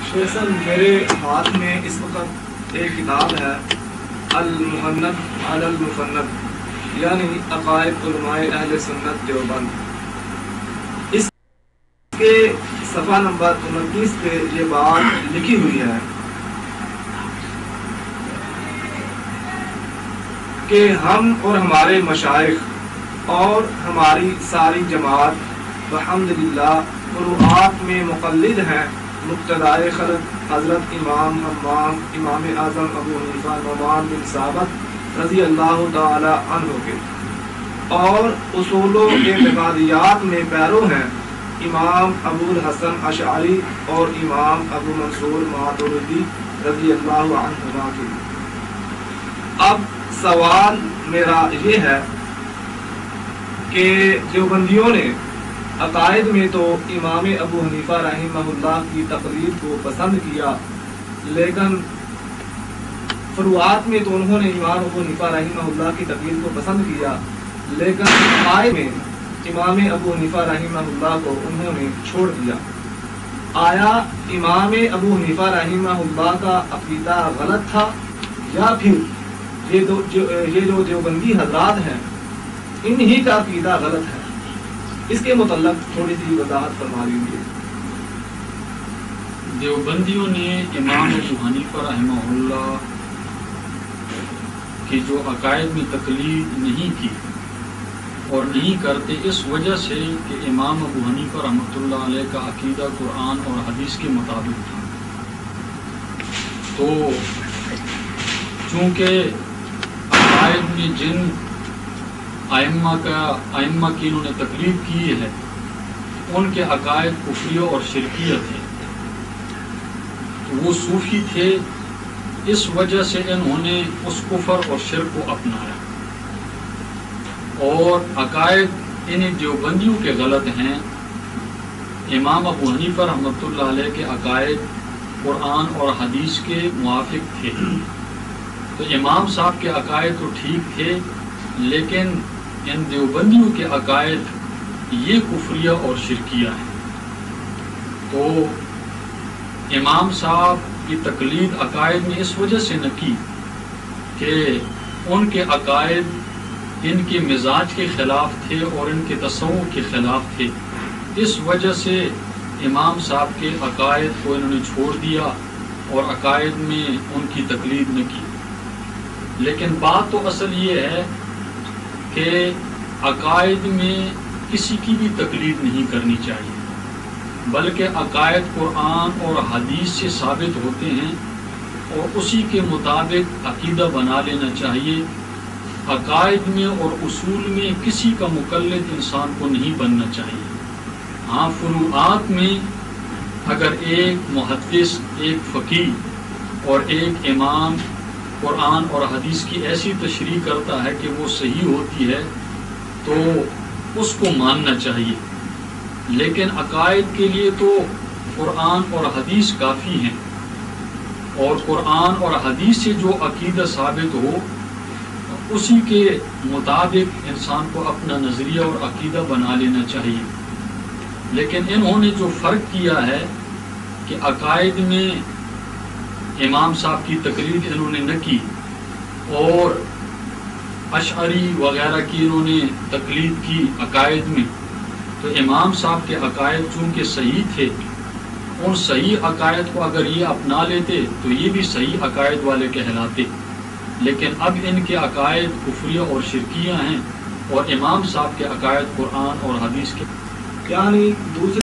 شیخ صاحب میرے ہاتھ میں اس وقت ایک کتاب ہے المحند علی المفند، یعنی عقائد علماء اہل سنت دیوبند۔ اس کے صفحہ نمبر 29 پہ یہ بات لکھی ہوئی ہے کہ ہم اور ہمارے مشائخ اور ہماری ساری جماعت بحمدللہ فروعات میں مقلد ہیں مقتدائے خلق حضرت امام حمام امام اعظم ابو حنیفہ نعمان بن ثابت رضی اللہ تعالی عنہ کے، اور اصول و اعتقادیات میں پیرو ہیں امام ابو الحسن اشعری اور امام ابو منصور ماتوریدی رضی اللہ عنہما کے۔ اب سوال میرا یہ ہے کہ دیوبندیوں نے عقائد میں تو امام ابو حنیفہ رحمہ اللہ کی تقلید کو پسند کیا، لیکن فروعات میں تو انہوں نے امام ابو حنیفہ رحمہ اللہ کی تقلید کو پسند کیا، لیکن عقائد میں امام ابو حنیفہ رحمہ اللہ کو انہوں نے چھوڑ دیا۔ آیا امام ابو حنیفہ رحمہ اللہ کا عقیدہ غلط تھا، یا پھر یہ جو دیوبندی حضرات ہیں انہی کا عقیدہ غلط ہے؟ اس کے متعلق تھوڑی سی وضاحت فرما لیجیے۔ دیوبندیوں نے امام ابو حنیفہ رحمہ اللہ کی جو عقائد میں تقلید نہیں کی اور نہیں کرتے، اس وجہ سے کہ امام ابو حنیفہ رحمۃ اللہ علیہ کا عقیدہ قرآن اور حدیث کے مطابق تھا۔ تو چونکہ عقائد میں جن ائمہ کی انہوں نے تقلید کی ہے ان کے عقائد کفریہ اور شرکیہ تھے، تو وہ صوفی تھے، اس وجہ سے انہوں نے اس کفر اور شرک کو اپنایا، اور عقائد ان دیوبندیوں کے غلط ہیں۔ امام ابو حنیفہ رحمۃ اللہ علیہ کے عقائد قرآن اور حدیث کے موافق تھے، تو امام صاحب کے عقائد تو ٹھیک تھے، لیکن ان دیوبندیوں کے عقائد یہ کفریہ اور شرکیہ ہیں۔ تو امام صاحب کی تقلید عقائد میں اس وجہ سے نہ کی کہ ان کے عقائد ان کے مزاج کے خلاف تھے اور ان کے تصور کے خلاف تھے، اس وجہ سے امام صاحب کے عقائد کو انہوں نے چھوڑ دیا اور عقائد میں ان کی تقلید نہ کی۔ لیکن بات تو اصل یہ ہے کہ عقائد میں کسی کی بھی تقلید نہیں کرنی چاہیے، بلکہ عقائد قرآن اور حدیث سے ثابت ہوتے ہیں اور اسی کے مطابق عقیدہ بنا لینا چاہیے۔ عقائد میں اور اصول میں کسی کا مقلد انسان کو نہیں بننا چاہیے۔ ہاں، فروعات میں اگر ایک محدث، ایک فقیہ اور ایک امام قرآن اور حدیث کی ایسی تشریح کرتا ہے کہ وہ صحیح ہوتی ہے تو اس کو ماننا چاہیے، لیکن عقائد کے لیے تو قرآن اور حدیث کافی ہیں، اور قرآن اور حدیث سے جو عقیدہ ثابت ہو اسی کے مطابق انسان کو اپنا نظریہ اور عقیدہ بنا لینا چاہیے۔ لیکن انہوں نے جو فرق کیا ہے کہ عقائد میں امام صاحب کی تقلید انہوں نے نہ کی اور اشعری وغیرہ کی انہوں نے تقلید کی عقائد میں، تو امام صاحب کے عقائد چونکہ صحیح تھے، ان صحیح عقائد کو اگر یہ اپنا لیتے تو یہ بھی صحیح عقائد والے کہلاتے، لیکن اب ان کے عقائد کفریہ اور شرکیہ ہیں اور امام صاحب کے عقائد قرآن اور حدیث کے، یعنی دوسرے